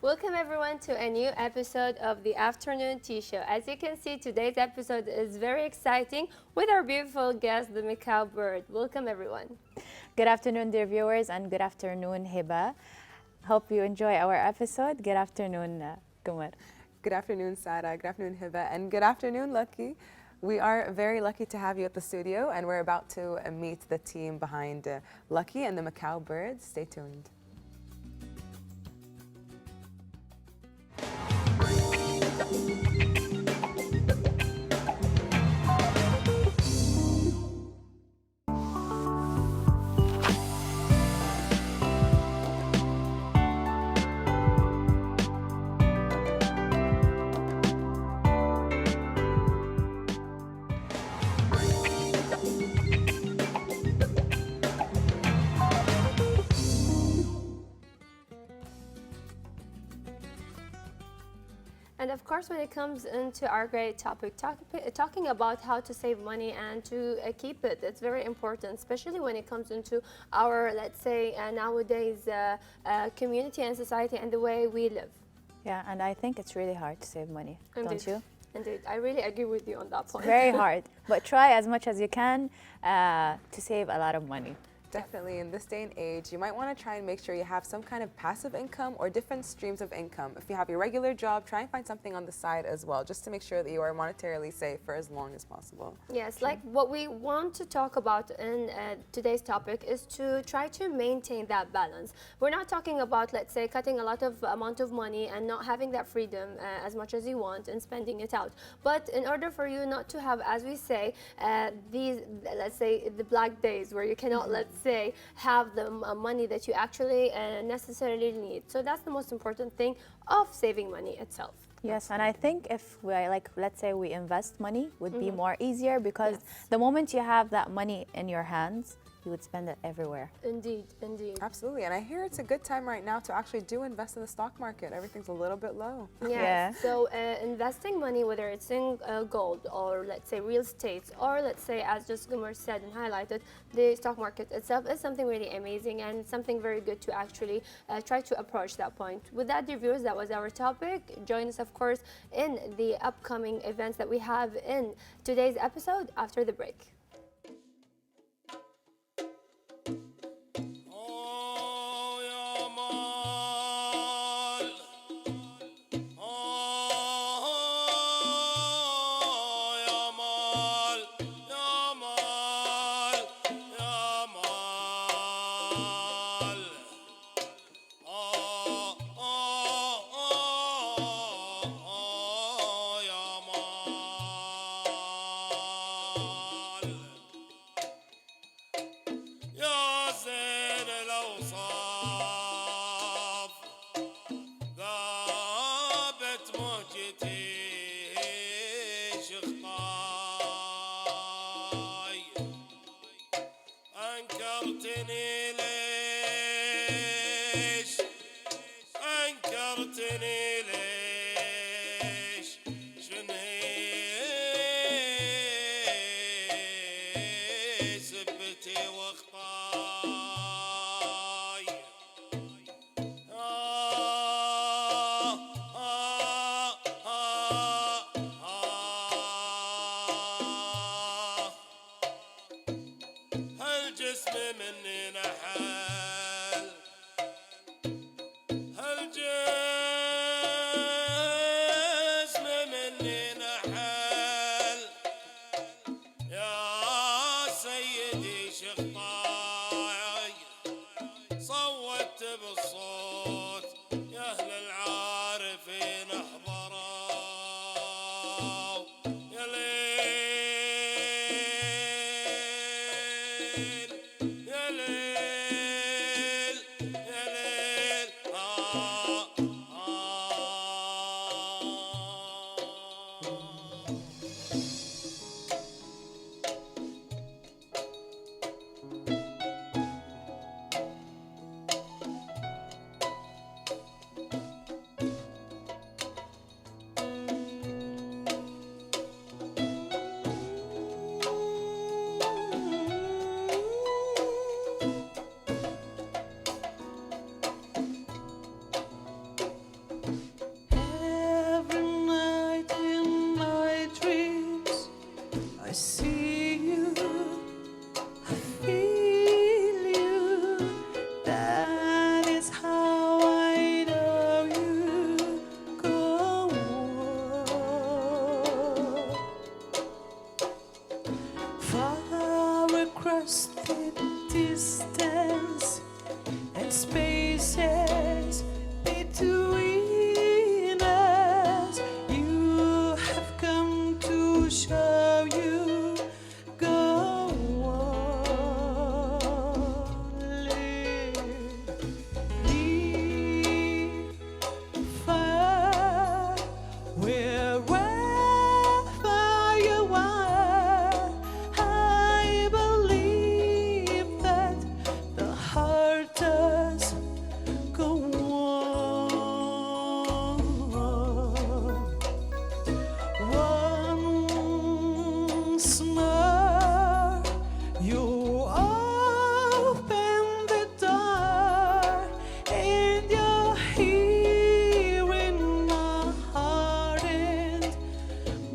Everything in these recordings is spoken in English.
Welcome everyone to a new episode of the Afternoon Tea Show. As you can see, today's episode is very exciting with our beautiful guest, the Macau bird. Welcome everyone. Good afternoon, dear viewers, and good afternoon, Hiba. Hope you enjoy our episode. Good afternoon, Kumar. Good afternoon, Sarah. Good afternoon, Hiba. And good afternoon, Lucky. We are very lucky to have you at the studio, and we're about to meet the team behind Lucky and the Macau birds. Stay tuned. And of course, when it comes into our great topic, talking about how to save money and to keep it, it's very important, especially when it comes into our, let's say, nowadays community and society and the way we live. Yeah, and I think it's really hard to save money, don't you? Indeed, I really agree with you on that point. Very hard, but try as much as you can to save a lot of money. Definitely, in this day and age, you might want to try and make sure you have some kind of passive income or different streams of income. If you have your regular job, try and find something on the side as well, just to make sure that you are monetarily safe for as long as possible. Yes, like what we want to talk about in today's topic is to try to maintain that balance. We're not talking about, let's say, cutting a lot of amount of money and not having that freedom as much as you want and spending it out. But in order for you not to have, as we say, these, let's say, the black days where you cannot, let's say, have the money that you actually necessarily need. So that's the most important thing of saving money itself. Yes, and I think if we, like, let's say we invest money, would be more easier because the moment you have that money in your hands, you would spend it everywhere. Indeed, indeed. Absolutely, and I hear it's a good time right now to actually do invest in the stock market. Everything's a little bit low. Yes. Yeah. So investing money, whether it's in gold or let's say real estate, or let's say, as just Gumar said and highlighted, the stock market itself is something really amazing and something very good to actually try to approach that point. With that, dear viewers, that was our topic. Join us, of course, in the upcoming events that we have in today's episode after the break.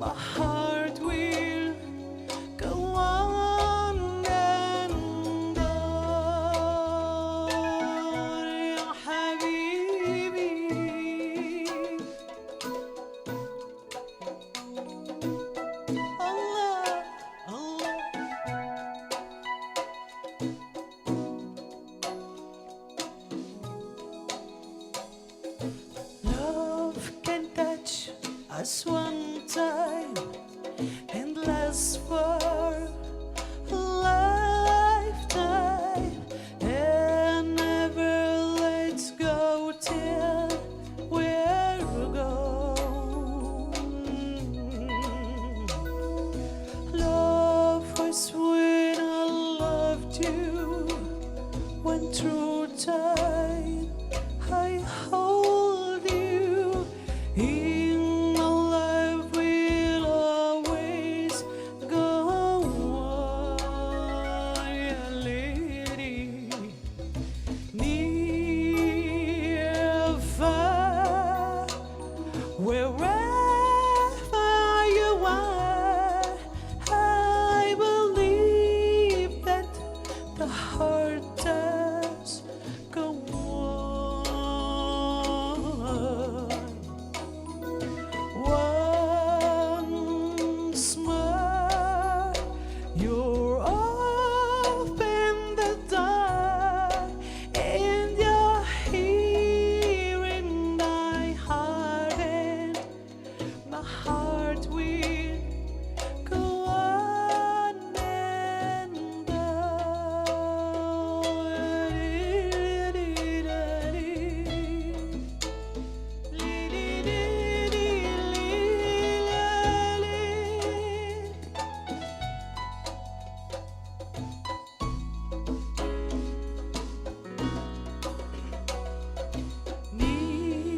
my heart will go on and on يا حبيبي الله الله Love can touch us one time and last for a lifetime and never let's go till we're gone. Love was when I loved you, when through time I hold you in a life will always go on, yeah, lady. Near, far, wherever you are, I believe that the heart does go on. Once more, you're open the door, and you're here in my heart, and my heart will go on and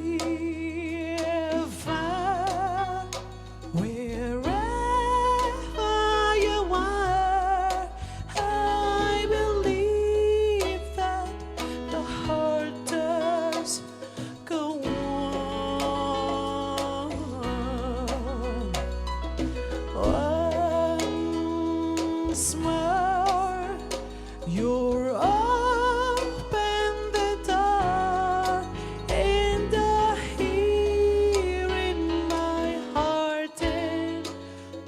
near, far, wherever you are, I believe that the heart does go on. Once more, you're open the door, and here in my heart, and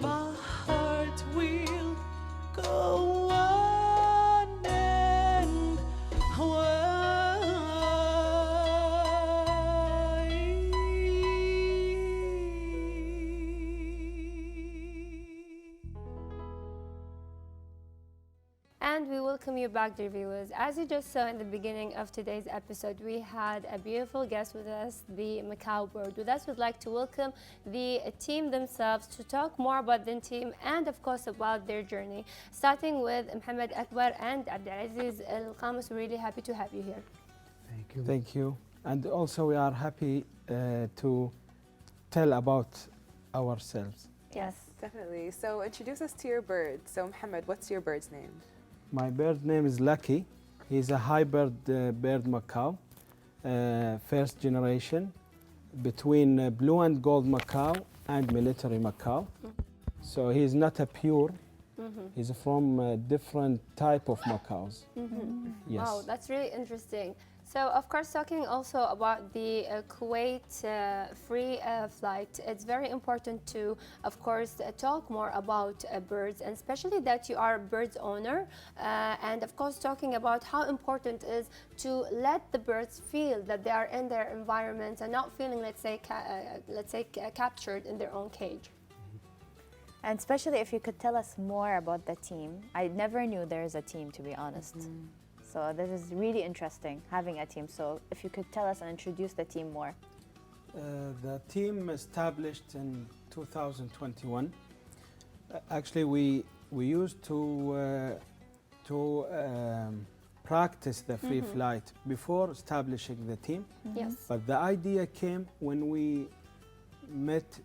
my heart will go on and And we welcome you back, dear viewers. As you just saw in the beginning of today's episode, we had a beautiful guest with us, the Macau bird. With us, we'd like to welcome the team themselves to talk more about the team and, of course, about their journey. Starting with Mohammed Akbar and Abdulaziz Al Qamus, we're really happy to have you here. Thank you. Thank you. And also we are happy to tell about ourselves. Yes. Definitely. So introduce us to your bird. So Mohammed, what's your bird's name? My bird name is Lucky. He's a hybrid bird macaw, first generation, between blue and gold macaw and military macaw. So he's not a pure. He's from different type of macaws. Yes. Wow, that's really interesting. So, of course, talking also about the Kuwait free flight, it's very important to, of course, talk more about birds, and especially that you are a bird's owner. And, of course, talking about how important it is to let the birds feel that they are in their environment and not feeling, let's say, captured in their own cage. And especially if you could tell us more about the team. I never knew there is a team, to be honest. So this is really interesting, having a team. So if you could tell us and introduce the team more. The team established in 2021. Actually, we used to practice the free flight before establishing the team. Yes. But the idea came when we met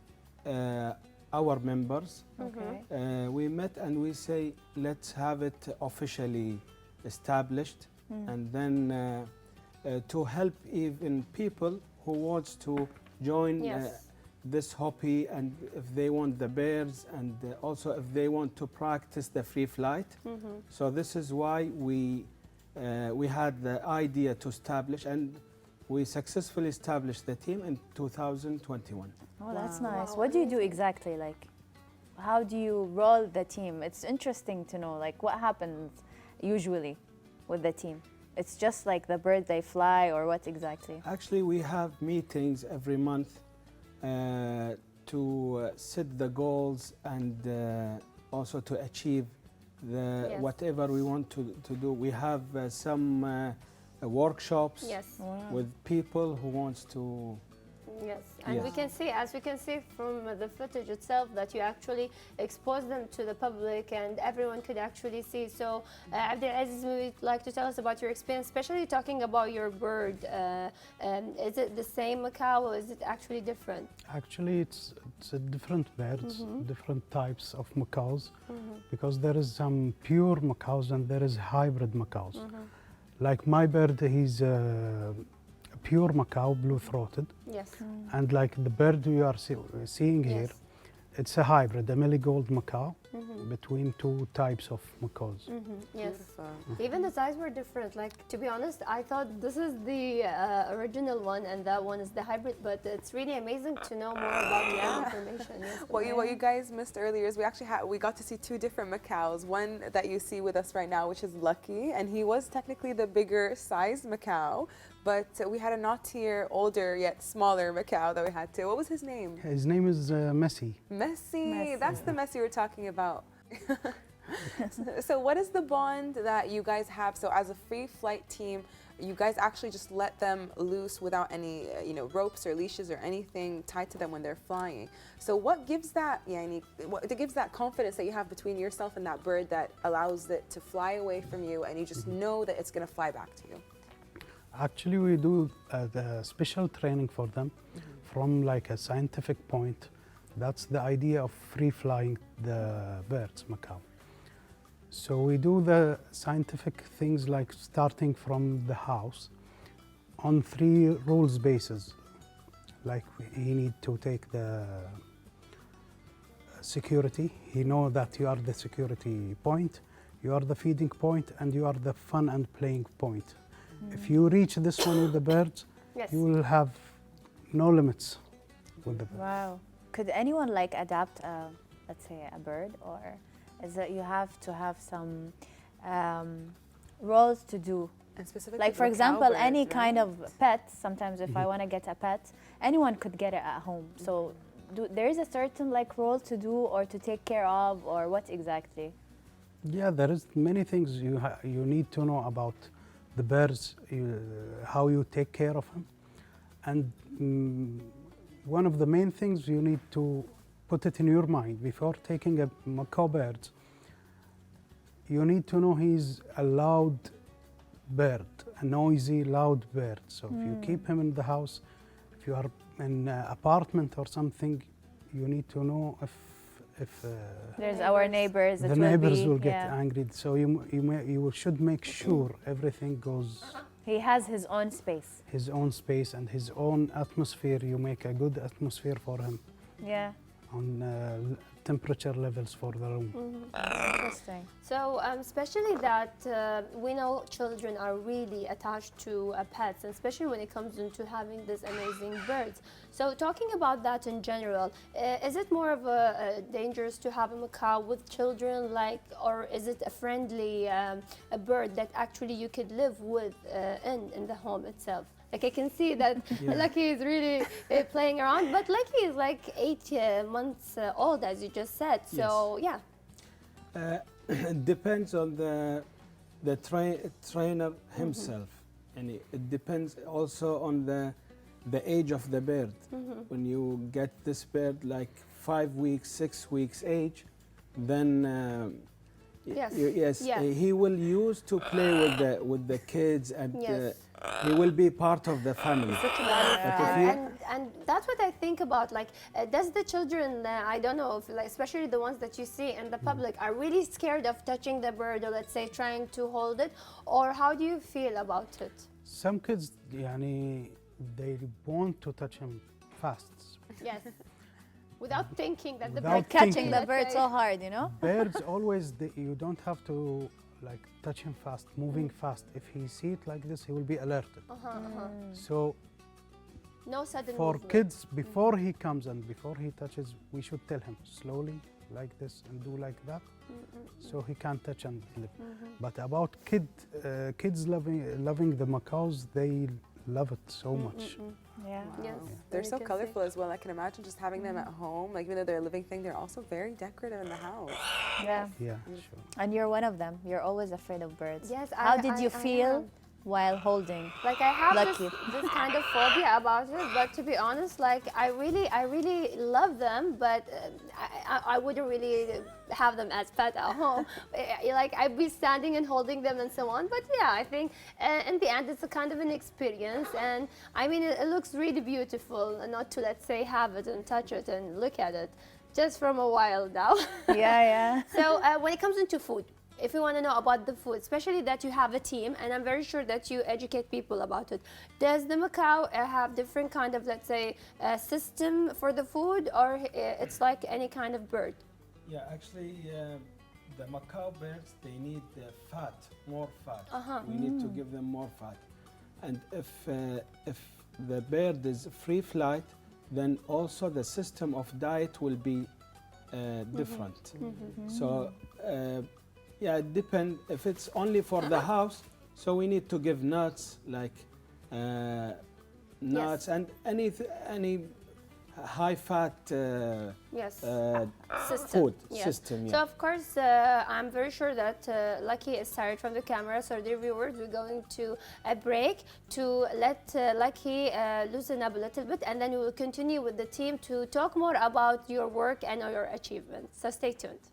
our members. Okay. We met and we say, let's have it officially established, and then to help even people who wants to join Yes. this hobby, and if they want the birds, and also if they want to practice the free flight. So this is why we had the idea to establish, and we successfully established the team in 2021. Oh, that's Wow. nice. Wow, What do you do amazing. exactly? Like, how do you roll the team? It's interesting to know, like, what happens usually with the team? It's just like the bird they fly, or what exactly? Actually, we have meetings every month to set the goals, and also to achieve the Yes. whatever we want to do. We have some workshops Yes. with people who wants to. Yes, and Yes. we can see, as we can see from the footage itself, that you actually expose them to the public and everyone could actually see. So, Abdulaziz, would like to tell us about your experience, especially talking about your bird. Is it the same macaw, or is it actually different? Actually, it's a different birds, different types of macaws, because there is some pure macaws and there is hybrid macaws. Like my bird, he's a pure macaw, blue-throated, Yes. and like the bird you are seeing here, Yes. it's a hybrid, a marigold macaw, between two types of macaws. Yes. Beautiful. Even the size were different. Like, to be honest, I thought this is the original one and that one is the hybrid, but it's really amazing to know more about the information. Yes, What you guys missed earlier is we got to see two different macaws. One that you see with us right now, which is Lucky, and he was technically the bigger sized macaw, but we had a naughtier, older yet smaller macaw that we had to. What was his name? His name is Messi. Messi. That's the Messi we're talking about. So what is the bond that you guys have? So as a free flight team, you guys actually just let them loose without any ropes or leashes or anything tied to them when they're flying. So what gives that confidence that you have between yourself and that bird that allows it to fly away from you and you just know that it's going to fly back to you? Actually, we do the special training for them from like a scientific point. That's the idea of free flying the birds, macaw. So we do the scientific things like starting from the house on 3 rules basis. Like he need to take the security. He know that you are the security point, you are the feeding point, and you are the fun and playing point. If you reach this one with the birds, Yes. you will have no limits with the birds. Wow. Could anyone like adapt, let's say, a bird, or is it you have to have some roles to do? And specifically Like, for the example, cowbird, any right? kind of pet. Sometimes if I want to get a pet, anyone could get it at home. So there is a certain like role to do or to take care of, or what exactly? Yeah, there is many things you need to know about the birds, how you take care of them, and one of the main things you need to put it in your mind before taking a macaw bird. You need to know he's a loud bird, a noisy, loud bird. So if you keep him in the house, if you are in an apartment or something, you need to know if There's our neighbors. the it neighbors be, will get yeah. angry. So you should make sure everything goes He has his own space. his own space and his own atmosphere. You make a good atmosphere for him Yeah. on temperature levels for the room. Interesting. So, especially that we know children are really attached to pets, and especially when it comes into having these amazing birds. So, talking about that in general, is it more of a dangerous to have a macaw with children, like, or is it a friendly a bird that actually you could live with in the home itself? Like, I can see that Lucky is really playing around, but Lucky is like 8 months old, as you just said. So, yeah. It depends on the trainer himself, and it depends also on the age of the bird. When you get this bird like 5 weeks, 6 weeks age, then he will use to play with the kids, and he will be part of the family. And that's what I think about. Like, does the children, I don't know, if, like, especially the ones that you see in the public, are really scared of touching the bird, or let's say trying to hold it, or how do you feel about it? Some kids, they want to touch him fast. Yes. without thinking that the Without bird Catching thinking. the let's bird say. so hard, you know? Birds always, you don't have to like touch him fast, moving fast. If he see it like this, he will be alerted. So No sudden for movement. kids, before he comes and before he touches, we should tell him slowly like this and do like that, so he can't touch and flip. But about kids loving the macaws, they love it so much. Yeah. Yes, They're you so can see. colorful as well. I can imagine just having them at home. Like even though they're a living thing, they're also very decorative in the house. Yeah. Yeah, sure. And you're one of them. You're always afraid of birds. Yes, How did you I feel am. while holding? Like I have Lucky. this kind of phobia about it, but to be honest, like I really love them, but I wouldn't really have them as pet at home. Like I'd be standing and holding them and so on. But yeah, I think in the end it's a kind of an experience, and I mean it looks really beautiful. Not to let's say have it and touch it and look at it, just from a while now. Yeah. So when it comes into food, if you want to know about the food, especially that you have a team, and I'm very sure that you educate people about it, does the Macau have different kind of, let's say, system for the food, or it's like any kind of bird? Yeah, actually, the macaw birds, they need fat, more fat. We need to give them more fat. And if the bird is free flight, then also the system of diet will be different. So, yeah, it depends. If it's only for the house, so we need to give nuts, like nuts and any high-fat Yes. System. food Yes. system. So Yeah. of course, I'm very sure that Lucky is tired from the camera. So dear viewers, we're going to a break to let Lucky loosen up a little bit, and then we will continue with the team to talk more about your work and your achievements. So stay tuned.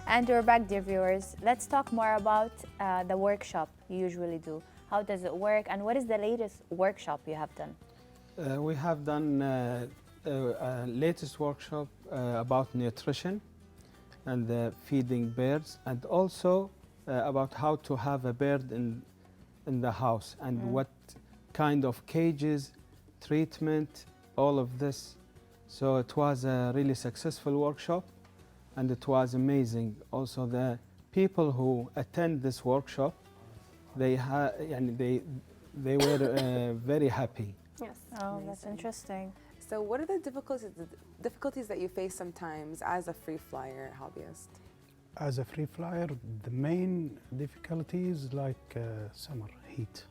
And we're back, dear viewers. Let's talk more about the workshop you usually do. How does it work, and what is the latest workshop you have done? We have done a latest workshop about nutrition and feeding birds, and also about how to have a bird in the house and what kind of cages, treatment, all of this. So it was a really successful workshop, and it was amazing. Also, the people who attend this workshop, they were very happy. Yes. Oh, that's interesting. So what are the difficulties that you face sometimes as a free flyer hobbyist? As a free flyer, the main difficulty is like summer heat,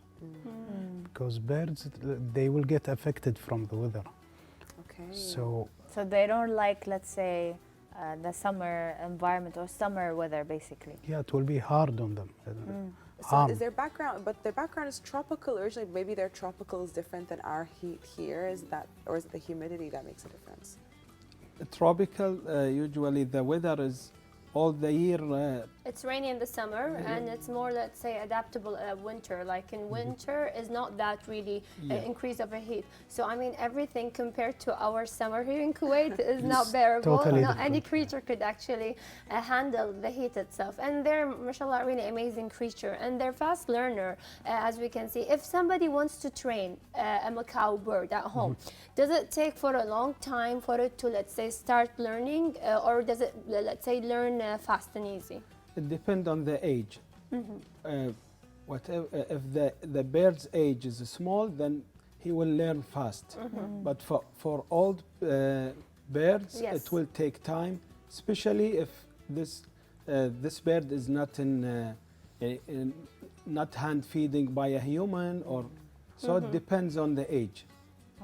because birds, they will get affected from the weather. Okay. So So they don't like, let's say, the summer environment or summer weather, basically. yeah, it will be hard on them. So is their background, but their background is tropical originally. Maybe their tropical is different than our heat here. Is that, or is it the humidity that makes a difference? Tropical, usually the weather is all the year. It's rainy in the summer, and it's more, let's say, adaptable winter. Like in winter, is not that really increase of a heat. So I mean, everything compared to our summer here in Kuwait is not bearable. totally Not any different. creature could actually handle the heat itself. And they're, mashallah, really amazing creature, and they're fast learner, as we can see. If somebody wants to train a macaw bird at home, does it take for a long time for it to, let's say, start learning, or does it, let's say, learn fast and easy? It depends on the age. whatever, if the bird's age is small, then he will learn fast. But for old birds, Yes. it will take time, especially if this bird is not not hand feeding by a human, or so it depends on the age.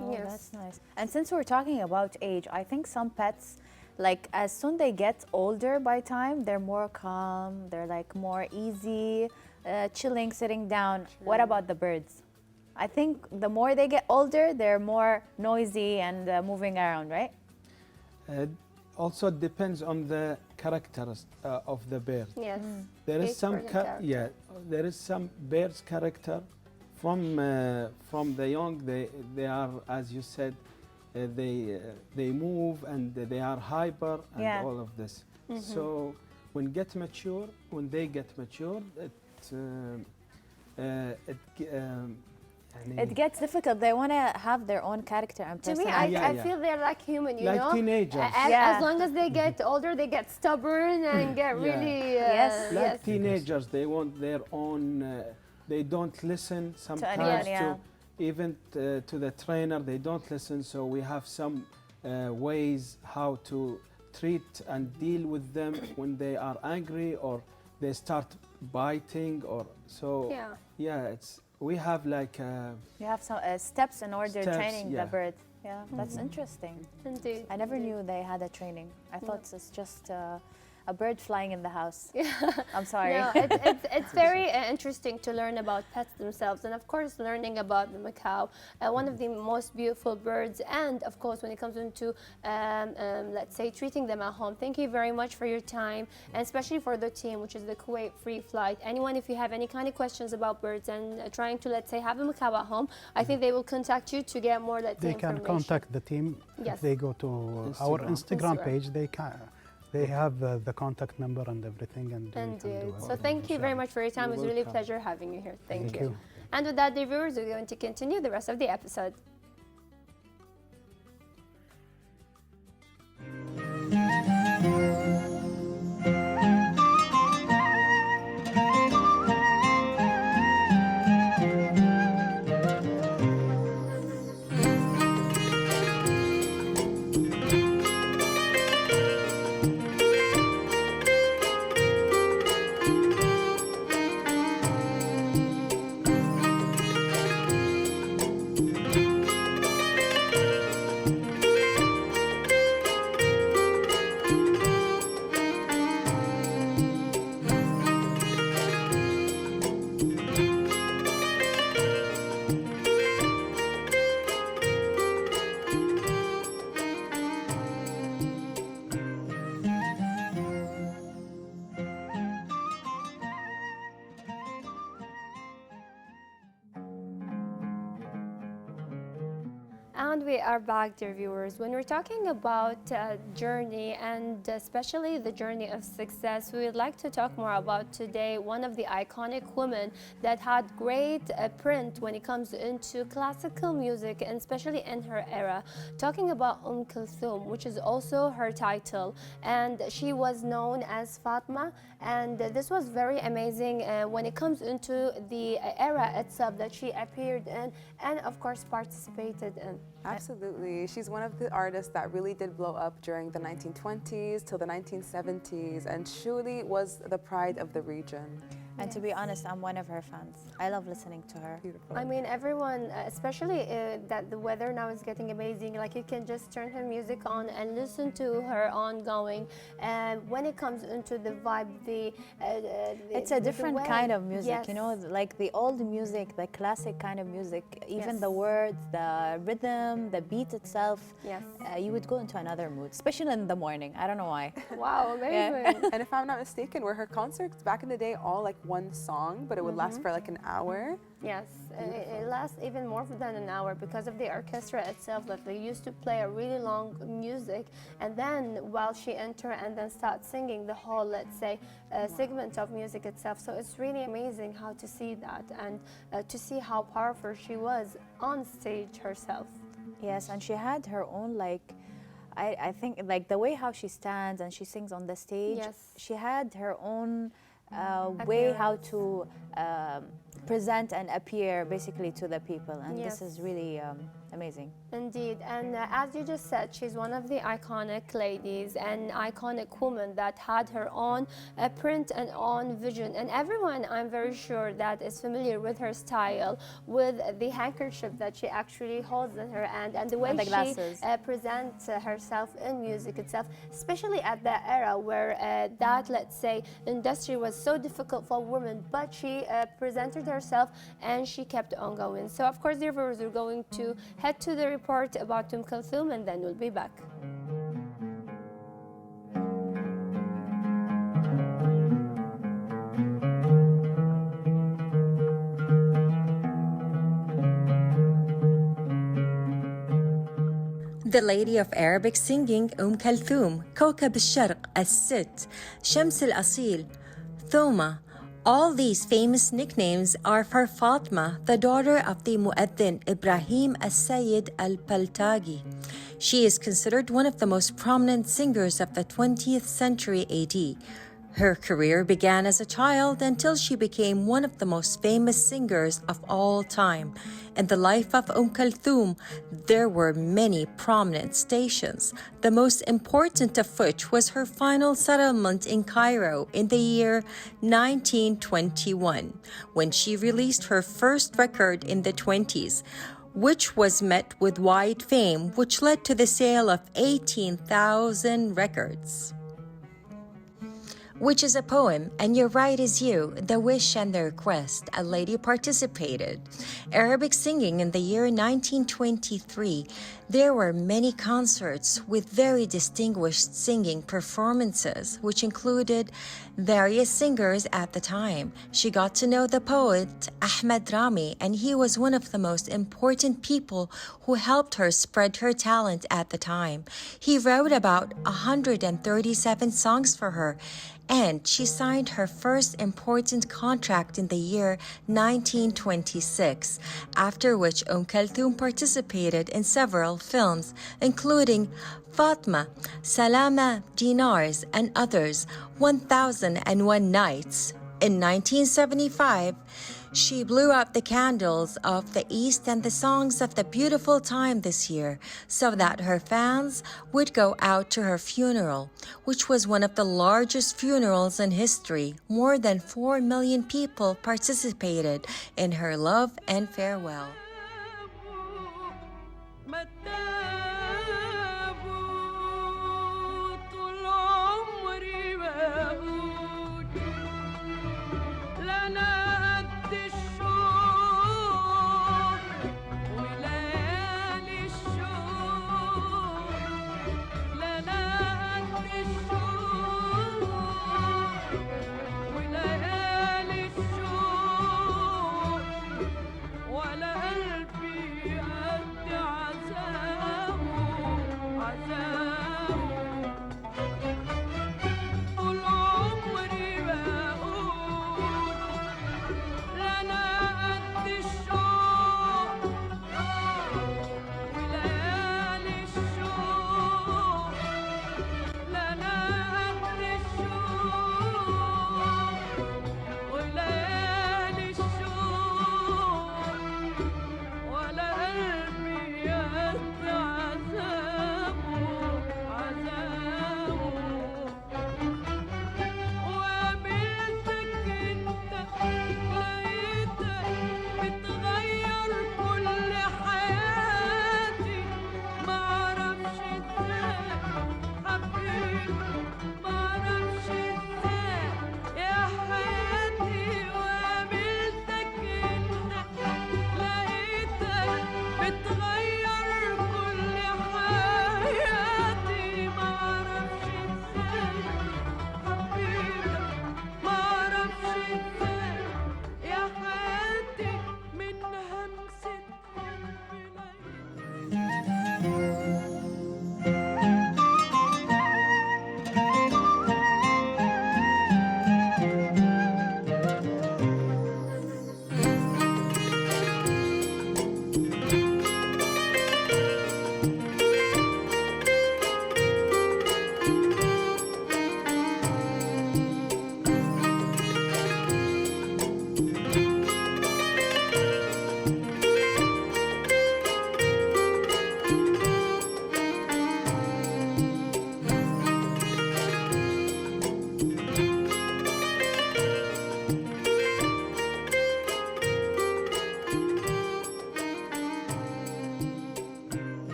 Oh, Yes. that's nice. And since we're talking about age, I think some pets, like as soon they get older by time, they're more calm, they're like more easy, chilling, sitting down. What about the birds? I think the more they get older, they're more noisy and moving around, right? Also depends on the characters of the bird. Yes. There is Each some bird and character. yeah, there is some bird's character from the young. They are, as you said, they move and they are hyper and Yeah. all of this. So when they get mature, It gets difficult. They want to have their own character and To me, personality. I feel they're like human, you like know? teenagers. Yeah. As long as they get older, they get stubborn and get Yeah. really. Yes. Like teenagers, they want their own. They don't listen sometimes anyone, yeah. even to the trainer. They don't listen. So we have some ways how to treat and deal with them when they are angry or they start biting or so. Yeah. It's we have like You have some steps in order Steps, training the yeah. bird. Yeah, that's interesting. Indeed. I never knew they had a training. I thought it's just a bird flying in the house. I'm sorry. No, it's very interesting to learn about pets themselves, and of course, learning about the macaw, one of the most beautiful birds. And of course, when it comes into, let's say, treating them at home. Thank you very much for your time, and especially for the team, which is the Kuwait Free Flight. Anyone, if you have any kind of questions about birds and trying to, let's say, have a macaw at home, I think they will contact you to get more, let's say, They can information. contact the team. Yes. If they go to our Instagram. Instagram Instagram. page, they have the contact number and everything, and we can do Indeed. everything. So thank you very much for your time. It You're was really a welcome. pleasure having you here. Thank Thank you. you. And with that, dear viewers, we're going to continue the rest of the episode. And we are back, dear viewers. When we're talking about journey and especially the journey of success, we would like to talk more about today one of the iconic women that had great print when it comes into classical music, and especially in her era. Talking about Kulthum, which is also her title, and she was known as Fatma. And this was very amazing when it comes into the era itself that she appeared in, and of course participated in. Absolutely. She's one of the artists that really did blow up during the 1920s till the 1970s and truly was the pride of the region. And to be honest, I'm one of her fans. I love listening to her. Beautiful. I mean, everyone, especially that the weather now is getting amazing, like you can just turn her music on and listen to her ongoing. And when it comes into the vibe, It's a different way- kind of music, Yes. you know, like the old music, the classic kind of music, even Yes. the words, the rhythm, the beat itself. Yes. You would go into another mood, especially in the morning. I don't know why. Wow, amazing. And if I'm not mistaken, were her concerts back in the day all like one song, but it would last for like an hour? Yes, it lasts even more than an hour because of the orchestra itself, that they used to play a really long music, and then while she enter and then start singing the whole, let's say, segment of music itself. So it's really amazing how to see that and to see how powerful she was on stage herself. Yes, and she had her own I think like the way how she stands and she sings on the stage. Yes. She had her own way how to present and appear basically to the people, and Yes. this is really amazing. Indeed, and as you just said, she's one of the iconic ladies and iconic woman that had her own print and own vision. And everyone, I'm very sure, that is familiar with her style, with the handkerchief that she actually holds in her hand, and the way And the she glasses. presents herself in music itself, especially at that era where that, let's say, industry was so difficult for women, but she presented herself and she kept on going. So, of course, dear viewers, we're going to head to the report about Kulthum, and then we'll be back. The Lady of Arabic Singing Kulthum, كوكب الشرق, الست, شمس الأصيل, Thoma. All these famous nicknames are for Fatma, the daughter of the Mu'adhin Ibrahim as-Sayyid al-Paltagi. She is considered one of the most prominent singers of the 20th century AD. Her career began as a child until she became one of the most famous singers of all time. In the life of Kulthum, there were many prominent stations, the most important of which was her final settlement in Cairo in the year 1921, when she released her first record in the 20s, which was met with wide fame, which led to the sale of 18,000 records. Which is a poem, and Your Right Is You, The Wish and the Request. A lady participated. Arabic singing in the year 1923. There were many concerts with very distinguished singing performances, which included various singers at the time. She got to know the poet Ahmed Rami, and he was one of the most important people who helped her spread her talent at the time. He wrote about 137 songs for her, and she signed her first important contract in the year 1926, after which Kulthum participated in several films, including Fatma, Salama Dinars, and others, 1001 Nights. In 1975, she blew out the candles of the East and the songs of the beautiful time this year so that her fans would go out to her funeral, which was one of the largest funerals in history. More than 4 million people participated in her love and farewell. ولا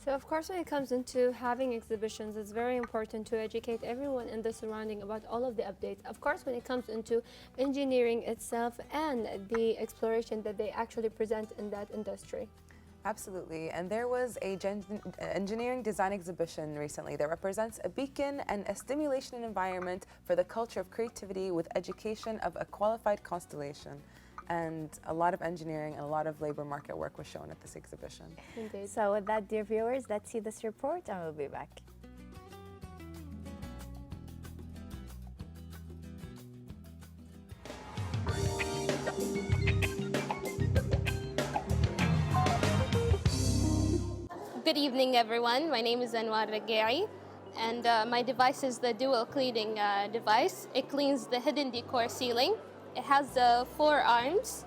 So of course, when it comes into having exhibitions, it's very important to educate everyone in the surrounding about all of the updates. Of course, when it comes into engineering itself and the exploration that they actually present in that industry. Absolutely, and there was a engineering design exhibition recently that represents a beacon and a stimulation environment for the culture of creativity with education of a qualified constellation. And a lot of engineering and a lot of labor market work was shown at this exhibition. Indeed. So with that, dear viewers, let's see this report and we'll be back. Good evening, everyone. My name is Anwar Ragai, and my device is the dual cleaning device. It cleans the hidden decor ceiling. It has 4 arms: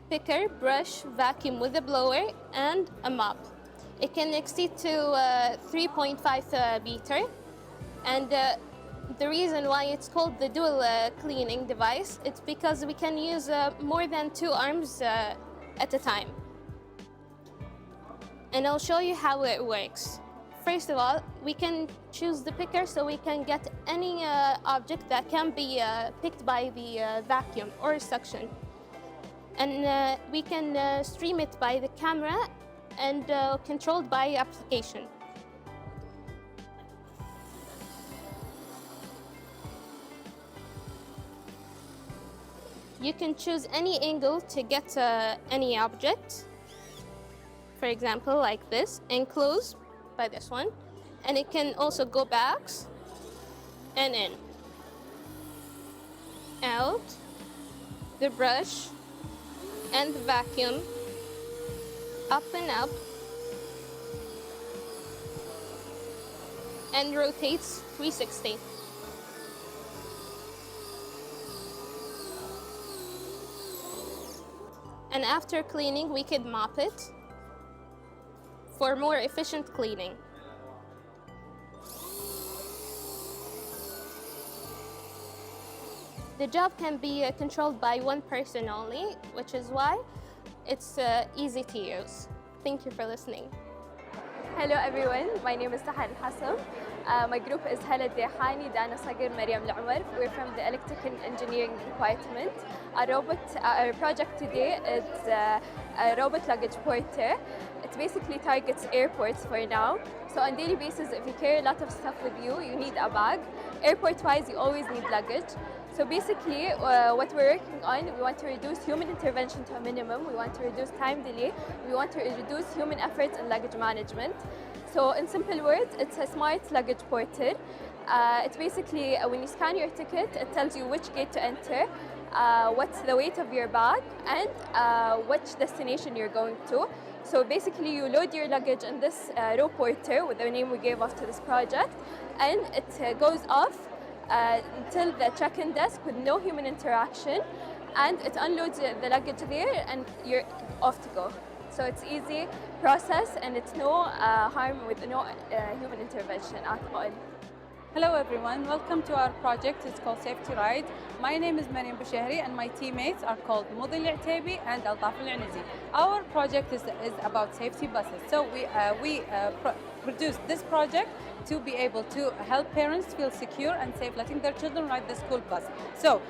picker, brush, vacuum with a blower, and a mop. It can exceed to 3.5 meter. And the reason why it's called the dual cleaning device, it's because we can use more than 2 arms at a time. And I'll show you how it works. First of all, we can choose the picker so we can get any object that can be picked by the vacuum or suction. And we can stream it by the camera and controlled by application. You can choose any angle to get any object. For example, like this, and close by this one. And it can also go back and in. Out, the brush, and the vacuum, up and up, and rotates 360. And after cleaning, we could mop it for more efficient cleaning. The job can be controlled by one person only, which is why it's easy to use. Thank you for listening. Hello everyone, my name is Tahar Hassan. My group is Halad Dehani, Dana Sagir, Mariam Al-Umar. We're from the Electrical Engineering Department. Our project today is a robot luggage porter. It basically targets airports for now. So on a daily basis, if you carry a lot of stuff with you, you need a bag. Airport-wise, you always need luggage. So basically, what we're working on, we want to reduce human intervention to a minimum. We want to reduce time delay. We want to reduce human efforts in luggage management. So in simple words, it's a smart luggage porter. It's basically, when you scan your ticket, it tells you which gate to enter, what's the weight of your bag, and which destination you're going to. So basically, you load your luggage in this row porter, with the name we gave off to this project, and it goes off until the check-in desk with no human interaction, and it unloads the luggage there, and you're off to go. So it's easy process, and it's no harm with no human intervention at all. Hello everyone, welcome to our project. It's called Safety Ride. My name is Mariam Bouchehri and my teammates are called Mudil Al-Tabi and Altaf Al-Anizi. Our project is about safety buses. So we produced this project to be able to help parents feel secure and safe letting their children ride the school bus. So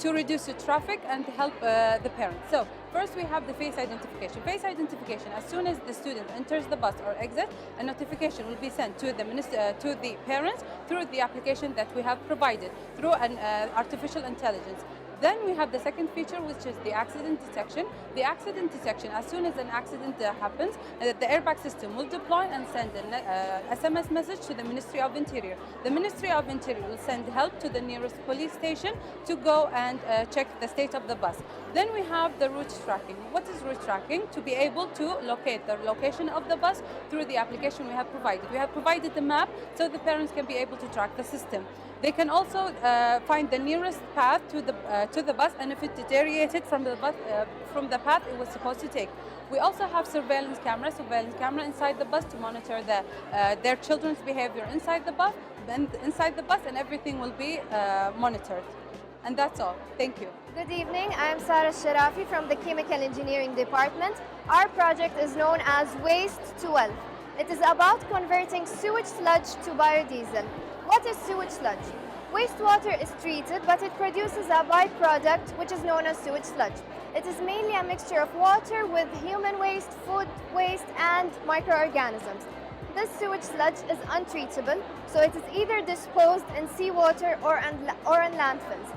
to reduce the traffic and help the parents. So first we have the face identification. Face identification, as soon as the student enters the bus or exits, a notification will be sent to the parents through the application that we have provided through an artificial intelligence. Then we have the second feature, which is the accident detection. The accident detection, as soon as an accident happens, the airbag system will deploy and send an SMS message to the Ministry of Interior. The Ministry of Interior will send help to the nearest police station to go and check the state of the bus. Then we have the route tracking. What is route tracking? To be able to locate the location of the bus through the application we have provided. We have provided the map so the parents can be able to track the system. They can also find the nearest path to the bus, and if it deteriorated from the path it was supposed to take. We also have surveillance camera inside the bus to monitor their children's behavior inside the bus, and everything will be monitored. And that's all. Thank you. Good evening. I'm Sarah Sharafi from the Chemical Engineering Department. Our project is known as Waste to Wealth. It is about converting sewage sludge to biodiesel. What is sewage sludge? Wastewater is treated, but it produces a byproduct which is known as sewage sludge. It is mainly a mixture of water with human waste, food waste, and microorganisms. This sewage sludge is untreatable, so it is either disposed in seawater or in landfills.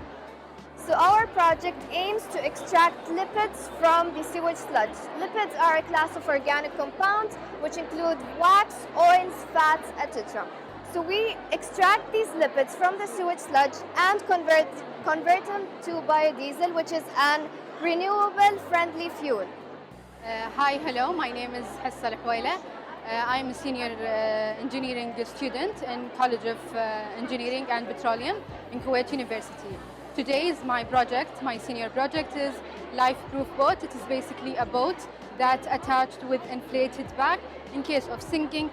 So our project aims to extract lipids from the sewage sludge. Lipids are a class of organic compounds which include wax, oils, fats, etc. So we extract these lipids from the sewage sludge and convert them to biodiesel, which is an renewable friendly fuel. Hi, hello, my name is Hassa Al-Hwaila. I'm a senior engineering student in College of Engineering and Petroleum in Kuwait University. Today is my project, my senior project is Life-Proof Boat. It is basically a boat that's attached with inflated back in case of sinking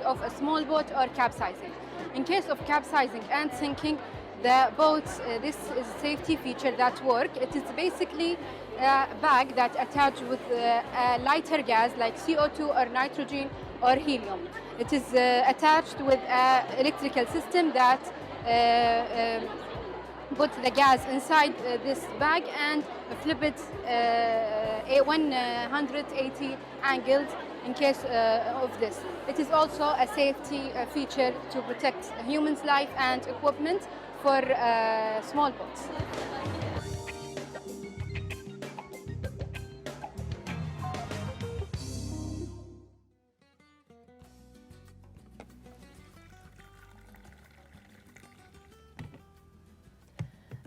of a small boat or capsizing. In case of capsizing and sinking, the boat, this is a safety feature that works. It is basically a bag that attached with a lighter gas like CO2 or nitrogen or helium. It is attached with an electrical system that put the gas inside this bag and flip it 180 angled in case of this. It is also a safety feature to protect a human's life and equipment for small boats.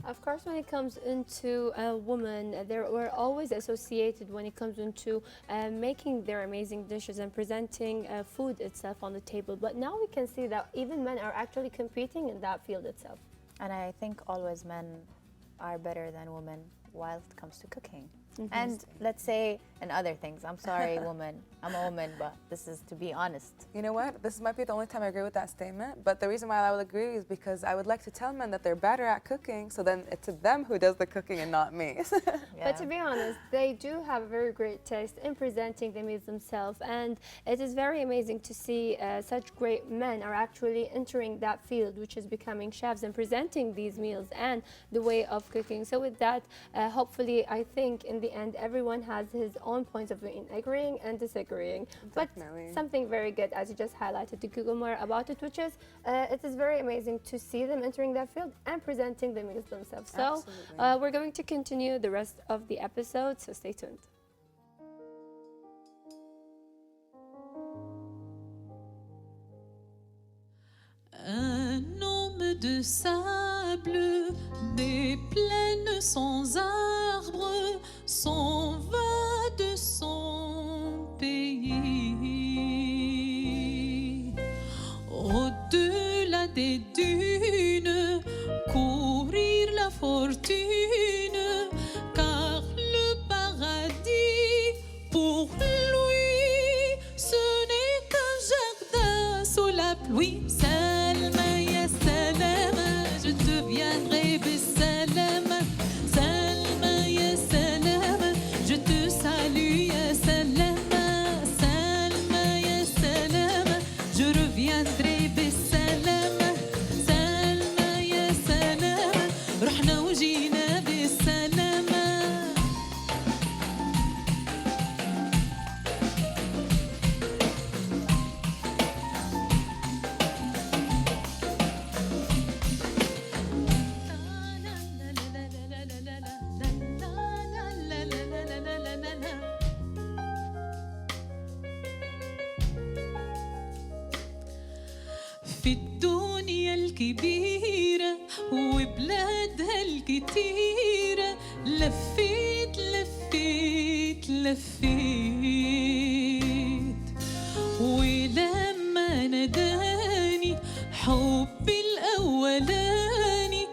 Of course, when it comes into a woman, they were always associated when it comes into making their amazing dishes and presenting food itself on the table. But now we can see that even men are actually competing in that field itself. And I think always men are better than women while it comes to cooking. And let's say in other things. I'm sorry, woman. I'm a woman, but this is to be honest. You know what? This might be the only time I agree with that statement. But the reason why I will agree is because I would like to tell men that they're better at cooking. So then it's them who does the cooking and not me. But to be honest, they do have a very great taste in presenting the meals themselves. And it is very amazing to see such great men are actually entering that field, which is becoming chefs and presenting these meals and the way of cooking. So with that, hopefully, I think in the end, everyone has his own points of view in agreeing and disagreeing. Definitely. But something very good, as you just highlighted, to Google more about it, which is it is very amazing to see them entering that field and presenting the meals themselves. So we're going to continue the rest of the episode, so stay tuned. Un homme de sable, des plaines sans arbres, s'en va de son pays. Au-delà des dunes, courir la fortune, car le paradis pour lui, ce n'est qu'un jardin sous la pluie. Salma ya salama, je deviendrai bisalama. Salma ya salama, je te salue ya salama. Salma ya salama, je reviendrai bisalama. Salma ya salama, رحنا وجينا بالسلامة. في الدنيا الكبيرة وبلادها الكتيرة لفيت لفيت لفيت ولما ناداني حبي الأولاني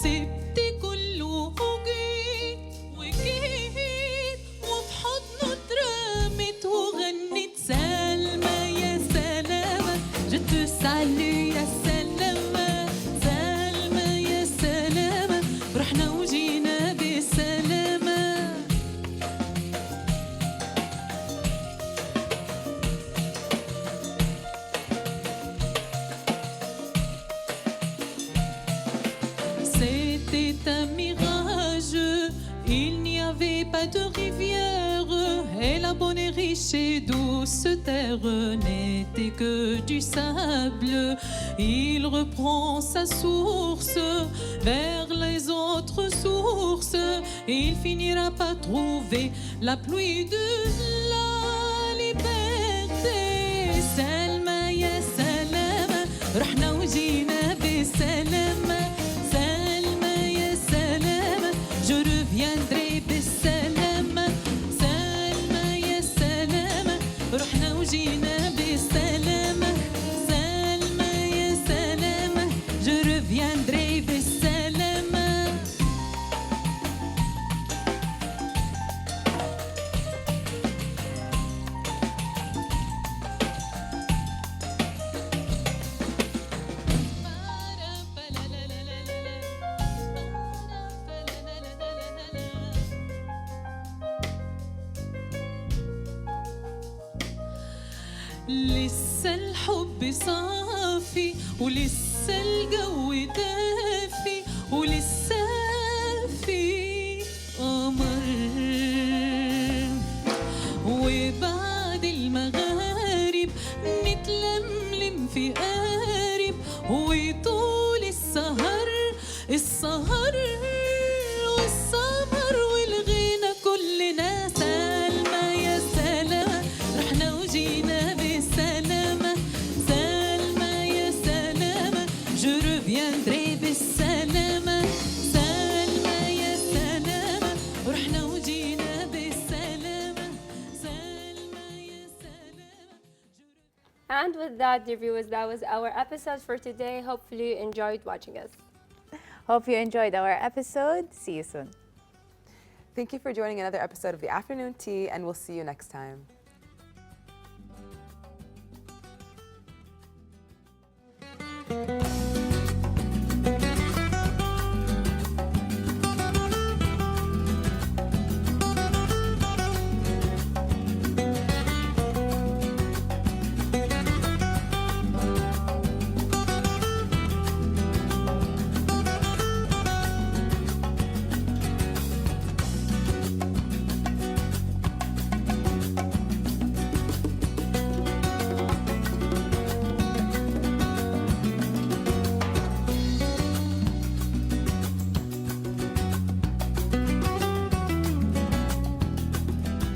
سبت كله وجيت وجيت وفي حضنه اترمت وغنيت سلمى يا سلامة je te salue يا سلامة سلمى يا سلامة رحنا وجينا بسلامة C'était un mirage, il n'y avait pas de rivière, et la bonne et riche et douce terre n'était que du sable. Il reprend sa source vers les autres sources, il finira par trouver la pluie de la liberté. Salma ya salama, رحنا وجينا بالسلامة. Salma ya salama, je reviendrai بالسلامة. Salma ya salama, رحنا وجينا بالسلامة. Salma ya salama, je reviendrai بالسلامة. لسه الحب صافي ولسه الجو دافي ولسه في قمر، وبعد المغارب نتلملم في قارب، وطول السهر السهر والسمر والغنى كلنا. سلمى يا سلامة، رحنا وجينا بالسلامة. سلمى يا سلامة، je reviendrai بالسلامة. سلمى يا سلامة، رحنا وجينا بالسلامة. سلمى يا سلامة. And with that, dear viewers, that was our episode for today. Hopefully you enjoyed watching us. Hope you enjoyed our episode. See you soon. Thank you for joining another episode of the Afternoon Tea, and we'll see you next time.